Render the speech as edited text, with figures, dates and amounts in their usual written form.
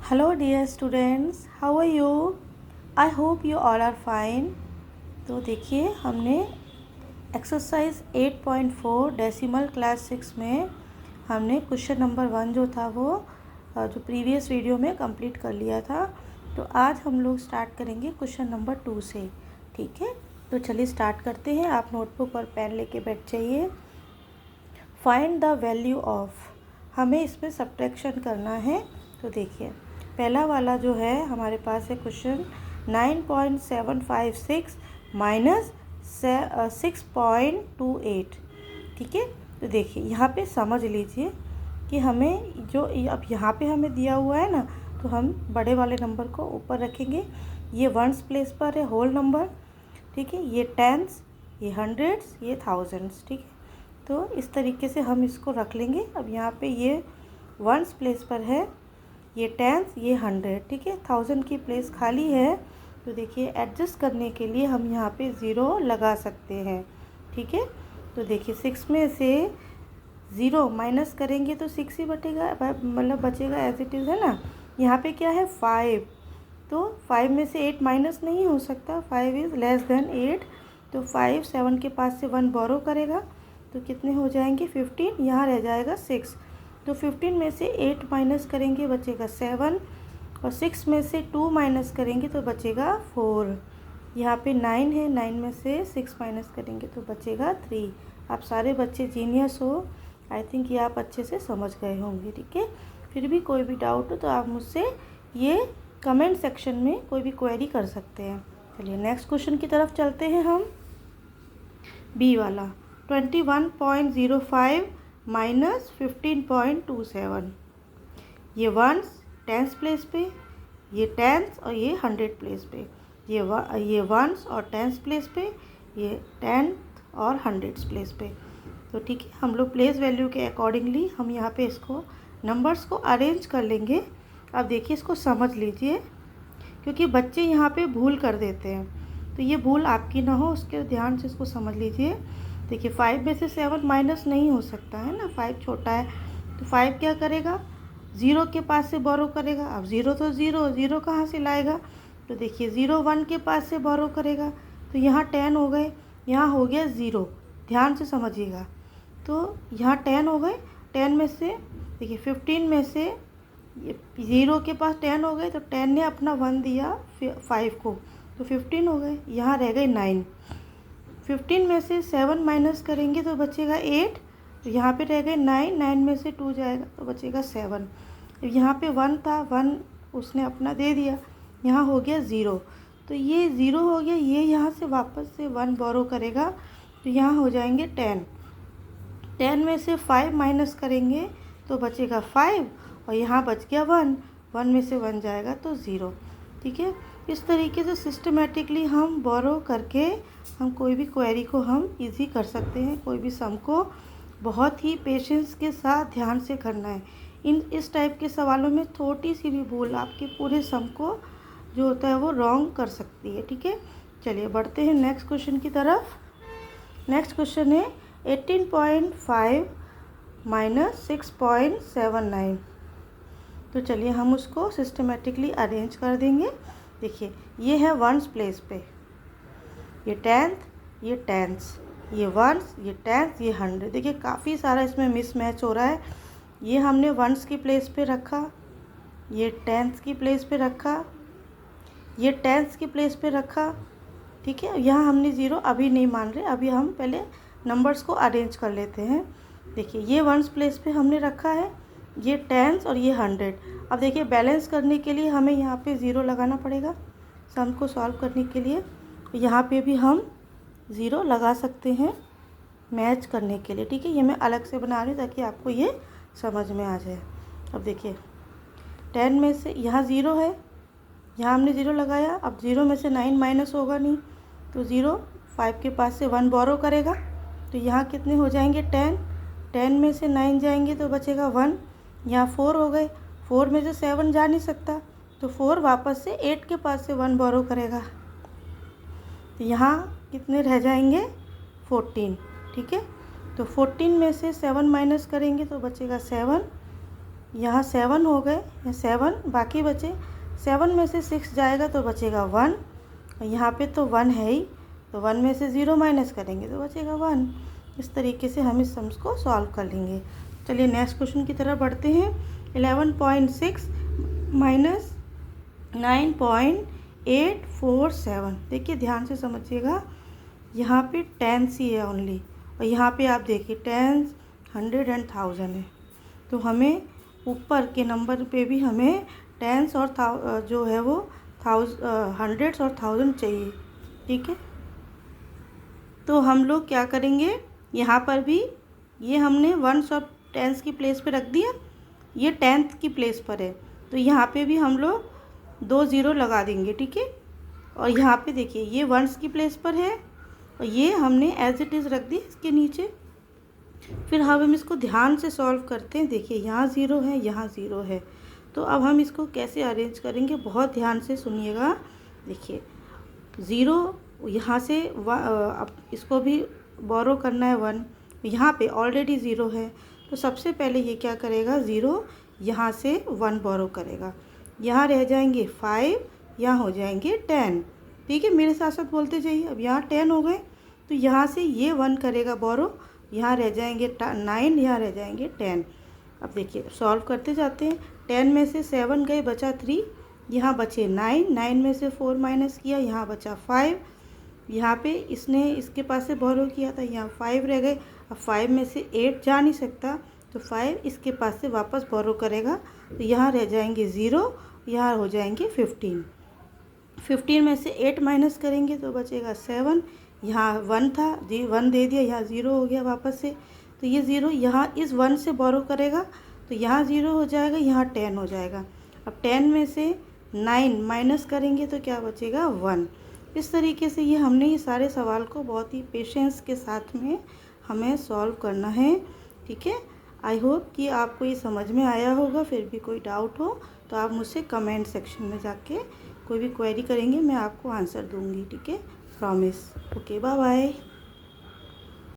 Hello dear students, how are you? I hope you all are fine. तो देखिए हमने exercise 8.4 decimal class 6 में हमने क्वेश्चन नंबर 1 जो था वो जो प्रीवियस वीडियो में कंप्लीट कर लिया था। तो आज हम लोग स्टार्ट करेंगे क्वेश्चन नंबर 2 से। ठीक है, तो चलिए स्टार्ट करते हैं। आप नोटबुक और पेन लेके बैठ जाइए। फाइंड द वैल्यू ऑफ, हमें इसमें सब्ट्रैक्शन करना है। तो देखिए पहला वाला जो है हमारे पास है क्वेश्चन 9.756 माइनस 6.28। ठीक है, तो देखिए यहाँ पे समझ लीजिए कि हमें जो अब यहाँ पे हमें दिया हुआ है ना, तो हम बड़े वाले नंबर को ऊपर रखेंगे। ये वंस प्लेस पर है होल नंबर, ठीक है, ये टेंस, ये हंड्रेड्स, ये थाउजेंड्स। ठीक है, तो इस तरीके से हम इसको रख लेंगे। अब यहाँ पे ये वंस प्लेस पर है, ये टेंस, ये हंड्रेड। ठीक है, थाउजेंड की प्लेस खाली है, तो देखिए एडजस्ट करने के लिए हम यहाँ पे ज़ीरो लगा सकते हैं। ठीक है, तो देखिए 6 में से 0 माइनस करेंगे तो 6 ही बचेगा, मतलब बचेगा एज इट इज़, है ना। यहाँ पे क्या है 5, तो 5 में से 8 माइनस नहीं हो सकता, 5 इज़ लेस देन 8। तो 5 7 के पास से 1 बोरो करेगा तो कितने हो जाएंगे 15, यहाँ रह जाएगा 6। तो 15 में से 8 माइनस करेंगे बचेगा 7, और 6 में से 2 माइनस करेंगे तो बचेगा 4। यहाँ पे 9 है, 9 में से 6 माइनस करेंगे तो बचेगा 3। आप सारे बच्चे जीनियस हो, आई थिंक ये आप अच्छे से समझ गए होंगे। ठीक है, फिर भी कोई भी डाउट हो तो आप मुझसे ये कमेंट सेक्शन में कोई भी क्वेरी कर सकते हैं। चलिए नेक्स्ट क्वेश्चन की तरफ चलते हैं हम। बी वाला 21.05 माइनस 15.27। ये वंस टेंस प्लेस पे, ये टेंस और ये हंड्रेड प्लेस पे, ये वंस और टेंस प्लेस पे, ये टेंथ और हंड्रेड्स प्लेस पे। तो ठीक है, हम लोग प्लेस वैल्यू के अकॉर्डिंगली हम यहाँ पे इसको नंबर्स को अरेंज कर लेंगे। अब देखिए इसको समझ लीजिए, क्योंकि बच्चे यहाँ पे भूल कर देते हैं, तो ये भूल आपकी ना हो उसके ध्यान से इसको समझ लीजिए। देखिए 5 में से 7 माइनस नहीं हो सकता है ना, 5 छोटा है, तो 5 क्या करेगा 0 के पास से बोरो करेगा। अब 0 तो 0 कहाँ से लाएगा, तो देखिए 0 1 के पास से बोरो करेगा, तो यहाँ 10 हो गए, यहाँ हो गया 0। ध्यान से समझिएगा, तो यहाँ 10 हो गए। 10 में से देखिए 15 में से 0 के पास 10 हो गए, तो 10 ने अपना 1 दिया 5 को, तो 15 हो गए, यहाँ रह गए 9। 15 में से 7 माइनस करेंगे तो बचेगा 8, तो यहाँ पे रह गए 9, 9 में से 2 जाएगा तो बचेगा 7। यहाँ पे 1 था, 1 उसने अपना दे दिया, यहाँ हो गया 0, तो ये 0 हो गया। ये यहाँ से वापस से 1 बोरो करेगा, तो यहाँ हो जाएंगे 10। 10 में से 5 माइनस करेंगे तो बचेगा 5, और यहाँ बच गया 1, 1 में से 1 जाएगा तो 0। ठीक है, इस तरीके से सिस्टमेटिकली हम बोरो करके हम कोई भी क्वेरी को हम इजी कर सकते हैं। कोई भी सम को बहुत ही पेशेंस के साथ ध्यान से करना है। इस टाइप के सवालों में छोटी सी भी भूल आपके पूरे सम को जो होता है वो रॉन्ग कर सकती है। ठीक है, चलिए बढ़ते हैं नेक्स्ट क्वेश्चन की तरफ। नेक्स्ट क्वेश्चन है 18.5 माइनस 6.79। तो चलिए हम उसको सिस्टमेटिकली अरेंज कर देंगे। देखिए ये है वंस प्लेस पे, ये टेंथ, ये टेंस, ये वंस, ये टेंथ, ये हंड्रेड। देखिए काफ़ी सारा इसमें मिसमैच हो रहा है। ये हमने वंस की प्लेस पे रखा, ये टेंथ की प्लेस पे रखा, ये टेंथ की प्लेस पे रखा। ठीक है, यहाँ हमने 0 अभी नहीं मान रहे, अभी हम पहले नंबर्स को अरेंज कर लेते हैं। देखिए ये वंस प्लेस पे हमने रखा है, ये टेंस और ये हंड्रेड। अब देखिए बैलेंस करने के लिए हमें यहाँ पे 0 लगाना पड़ेगा सम को सॉल्व करने के लिए। यहाँ पे भी हम 0 लगा सकते हैं मैच करने के लिए। ठीक है, ये मैं अलग से बना रही हूँ ताकि आपको ये समझ में आ जाए। अब देखिए 10 में से यहाँ 0 है, यहाँ हमने 0 लगाया। अब 0 में से 9 माइनस होगा नहीं, तो 0, 5 के पास से 1 बोरो करेगा, तो यहाँ कितने हो जाएंगे 10। 10 में से 9 जाएंगे तो बचेगा 1, यहाँ 4 हो गए। 4 में से 7 जा नहीं सकता, तो 4 वापस से 8 के पास से 1 बोरो करेगा, तो यहाँ कितने रह जाएंगे 14। ठीक है, तो 14 में से 7 माइनस करेंगे तो बचेगा 7, यहाँ 7 हो गए, या 7 बाकी बचे। 7 में से 6 जाएगा तो बचेगा 1, और यहाँ पे तो 1 है ही, तो 1 में से 0 माइनस करेंगे तो बचेगा 1। इस तरीके से हम इस सम्स को सॉल्व कर लेंगे। चलिए नेक्स्ट क्वेश्चन की तरफ बढ़ते हैं। 11.6 माइनस 9.847। देखिए ध्यान से समझिएगा, यहाँ पे टेंस ही है ओनली, और यहाँ पे आप देखिए टेंस, 100 एंड 1000 है। तो हमें ऊपर के नंबर पे भी हमें टेंस और जो है वो हंड्रेड्स और 1000 चाहिए, ठीक है। तो हम लोग क्या करेंगे, यहाँ पर भी ये हमने वंस और टेंस की प्लेस पे रख दिया, ये टेंथ की प्लेस पर है, तो यहाँ पे भी हम लोग 2 0 लगा देंगे, ठीक है। और यहाँ पे देखिए ये वंस की प्लेस पर है, और ये हमने एज इट इज़ रख दी इसके नीचे। फिर हम इसको ध्यान से सॉल्व करते हैं। देखिए यहाँ 0 है, यहाँ 0 है, तो अब हम इसको कैसे अरेंज करेंगे, बहुत ध्यान से सुनिएगा। देखिए 0 यहाँ से अब इसको भी बोरो करना है 1, यहाँ पे ऑलरेडी 0 है, तो सबसे पहले ये क्या करेगा, 0 यहाँ से 1 बोरो करेगा, यहाँ रह जाएंगे 5, यहाँ हो जाएंगे 10, ठीक है। मेरे साथ साथ बोलते जाइए। अब यहाँ 10 हो गए, तो यहाँ से ये 1 करेगा बोरो, यहाँ रह जाएंगे 9, यहाँ रह जाएंगे 10। अब देखिए सॉल्व करते जाते हैं। 10 में से 7 गए, बचा 3, यहाँ बचे 9, 9 में से 4 माइनस किया, यहाँ बचा 5, यहाँ पे इसने इसके पास से बोरो किया था, यहाँ 5 रह गए। अब 5 में से 8 जा नहीं सकता, तो 5 इसके पास से वापस बोरो करेगा, तो यहाँ रह जाएंगे 0, यहाँ हो जाएंगे 15। 15 में से 8 माइनस करेंगे तो बचेगा 7, यहाँ 1 था जी, 1 दे दिया, यहाँ 0 हो गया वापस से, तो ये 0 यहाँ इस 1 से बोरो करेगा, तो यहाँ 0 हो जाएगा, यहाँ 10 हो जाएगा। अब 10 में से 9 माइनस करेंगे तो क्या बचेगा, 1। इस तरीके से ये हमने ये सारे सवाल को बहुत ही पेशेंस के साथ में हमें सॉल्व करना है, ठीक है। आई होप कि आपको ये समझ में आया होगा। फिर भी कोई डाउट हो तो आप मुझसे कमेंट सेक्शन में जाके कोई भी क्वेरी करेंगे, मैं आपको आंसर दूंगी, ठीक है, प्रॉमिस। Okay, bye bye.